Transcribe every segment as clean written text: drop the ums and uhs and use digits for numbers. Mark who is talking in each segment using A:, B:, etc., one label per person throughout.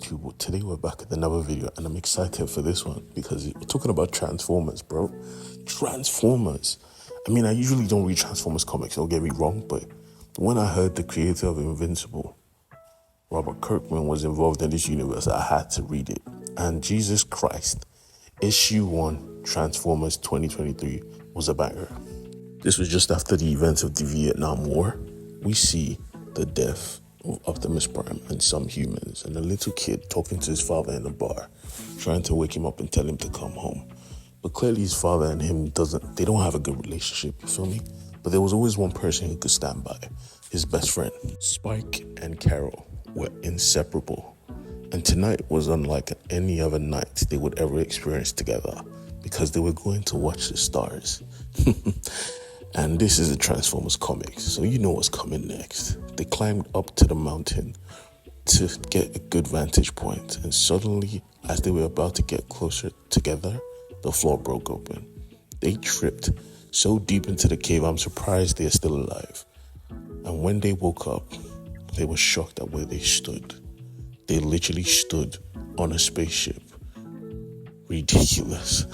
A: YouTube? Well, today we're back with another video and I'm excited for this one because we're talking about Transformers, bro. Transformers. I mean, I usually don't read Transformers comics, don't get me wrong, but when I heard the creator of Invincible, Robert Kirkman, was involved in this universe, I had to read it. And Jesus Christ, issue 1, Transformers 2023 was a banger. This was just after the events of the Vietnam War. We see the death of Optimus Prime and some humans, and a little kid talking to his father in a bar, trying to wake him up and tell him to come home. But clearly his father and him they don't have a good relationship, you feel me? But there was always one person who could stand by, his best friend. Spike and Carol were inseparable. And tonight was unlike any other night they would ever experience together because they were going to watch the stars. And this is a Transformers comic, so you know what's coming next. They climbed up to the mountain to get a good vantage point, and suddenly, as they were about to get closer together, the floor broke open. They tripped so deep into the cave, I'm surprised they're still alive. And when they woke up, they were shocked at where they stood. They literally stood on a spaceship. Ridiculous.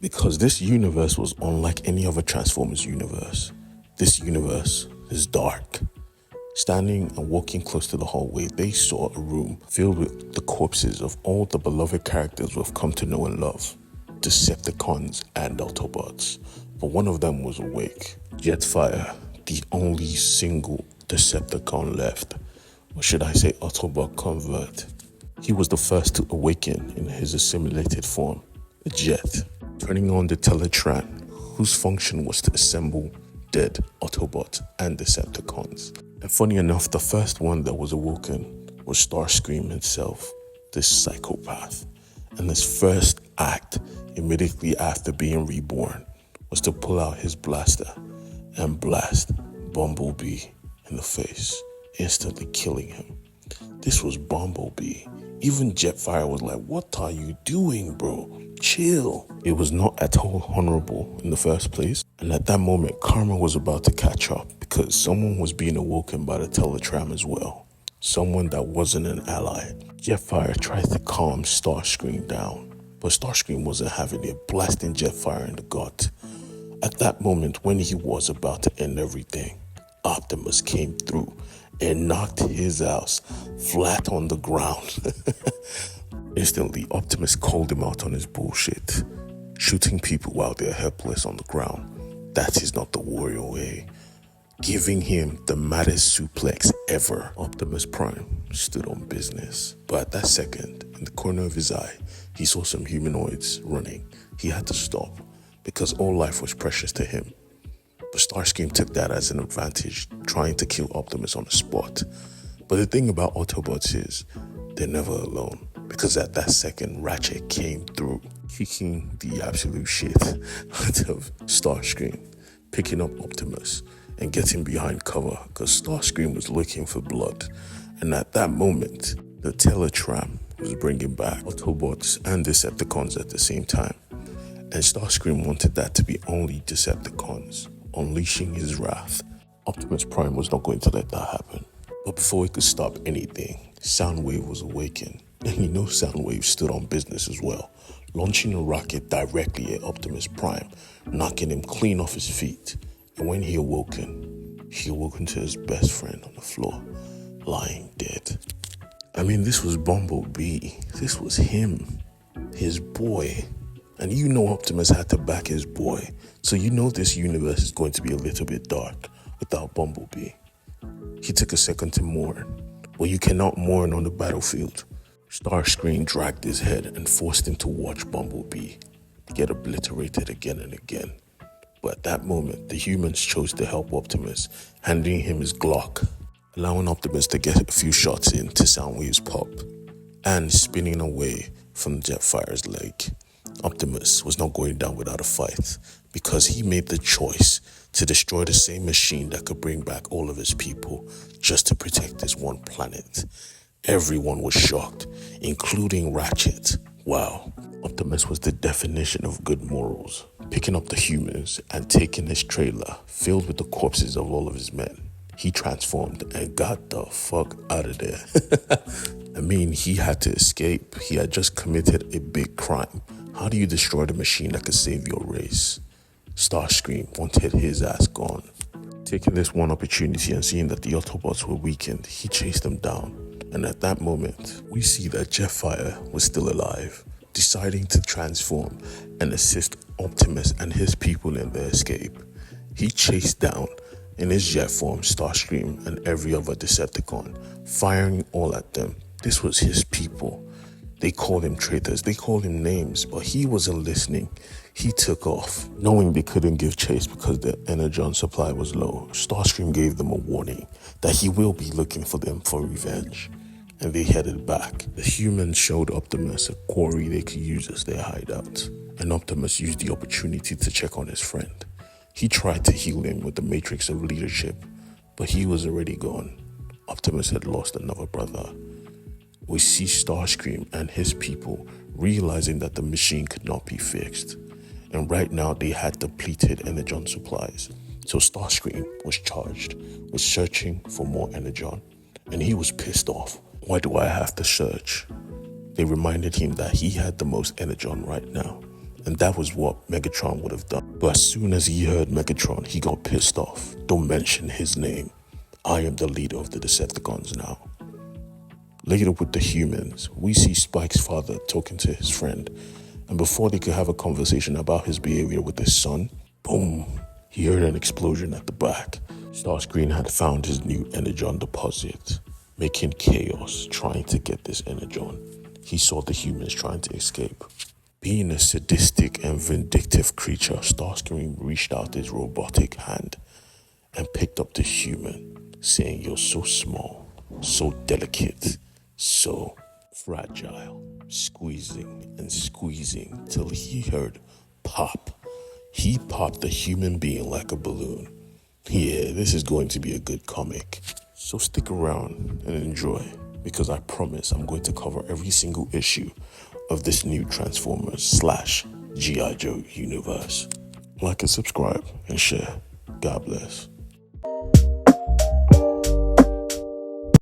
A: Because this universe was unlike any other Transformers universe. This universe is dark. Standing and walking close to the hallway, they saw a room filled with the corpses of all the beloved characters we've come to know and love. Decepticons and Autobots. But one of them was awake. Jetfire, the only single Decepticon left. Or should I say Autobot convert. He was the first to awaken in his assimilated form, the Jet. Turning on the Teletran, whose function was to assemble dead Autobots and Decepticons. And funny enough, the first one that was awoken was Starscream himself, this psychopath. And his first act, immediately after being reborn, was to pull out his blaster and blast Bumblebee in the face, instantly killing him. This was Bumblebee. Even Jetfire was like, what are you doing, bro? Chill. It was not at all honorable in the first place. And at that moment, karma was about to catch up because someone was being awoken by the Teletram as well. Someone that wasn't an ally. Jetfire tried to calm Starscream down, but Starscream wasn't having it, blasting Jetfire in the gut. At that moment, when he was about to end everything, Optimus came through and knocked his ass flat on the ground. Instantly, Optimus called him out on his bullshit. Shooting people while they're helpless on the ground. That is not the warrior way. Giving him the maddest suplex ever. Optimus Prime stood on business. But at that second, in the corner of his eye, he saw some humanoids running. He had to stop because all life was precious to him. But Starscream took that as an advantage, trying to kill Optimus on the spot. But the thing about Autobots is, they're never alone. Because at that second, Ratchet came through, kicking the absolute shit out of Starscream, picking up Optimus and getting behind cover because Starscream was looking for blood. And at that moment, the Teletram was bringing back Autobots and Decepticons at the same time. And Starscream wanted that to be only Decepticons, unleashing his wrath. Optimus Prime was not going to let that happen. But before he could stop anything, Soundwave was awakened. And you know Soundwave stood on business as well, launching a rocket directly at Optimus Prime, knocking him clean off his feet. And when he awoken to his best friend on the floor, lying dead. I mean, this was Bumblebee. This was him, his boy. And you know Optimus had to back his boy. So you know this universe is going to be a little bit dark without Bumblebee. He took a second to mourn. Well, you cannot mourn on the battlefield. Starscream dragged his head and forced him to watch Bumblebee get obliterated again and again. But at that moment, the humans chose to help Optimus, handing him his Glock, allowing Optimus to get a few shots in to Soundwave's pop, and spinning away from Jetfire's leg. Optimus was not going down without a fight because he made the choice to destroy the same machine that could bring back all of his people just to protect this one planet. Everyone was shocked, including Ratchet. Wow, Optimus was the definition of good morals, picking up the humans and taking his trailer filled with the corpses of all of his men. He transformed and got the fuck out of there. I mean, he had to escape. He had just committed a big crime. How do you destroy the machine that could save your race? Starscream wanted his ass gone. Taking this one opportunity and seeing that the Autobots were weakened, he chased them down. And at that moment, we see that Jetfire was still alive, deciding to transform and assist Optimus and his people in their escape. He chased down, in his jet form, Starscream and every other Decepticon, firing all at them. This was his people. They called him traitors, they called him names, but he wasn't listening. He took off. Knowing they couldn't give chase because their energon supply was low, Starscream gave them a warning that he will be looking for them for revenge. And they headed back. The humans showed Optimus a quarry they could use as their hideout. And Optimus used the opportunity to check on his friend. He tried to heal him with the Matrix of Leadership, but he was already gone. Optimus had lost another brother. We see Starscream and his people realizing that the machine could not be fixed. And right now they had depleted energon supplies. So Starscream was charged with searching for more energon. And he was pissed off. Why do I have to search? They reminded him that he had the most energon right now. And that was what Megatron would have done. But as soon as he heard Megatron, he got pissed off. Don't mention his name. I am the leader of the Decepticons now. Later with the humans, we see Spike's father talking to his friend. And before they could have a conversation about his behavior with his son, boom, he heard an explosion at the back. Starscream had found his new energon deposit, making chaos trying to get this energon. He saw the humans trying to escape. Being a sadistic and vindictive creature, Starscream reached out his robotic hand and picked up the human, saying, "You're so small, so delicate, so fragile," squeezing and squeezing till he heard pop. He popped the human being like a balloon. Yeah, this is going to be a good comic. So stick around and enjoy, because I promise I'm going to cover every single issue of this new Transformers / G.I. Joe universe. Like and subscribe and share. God bless.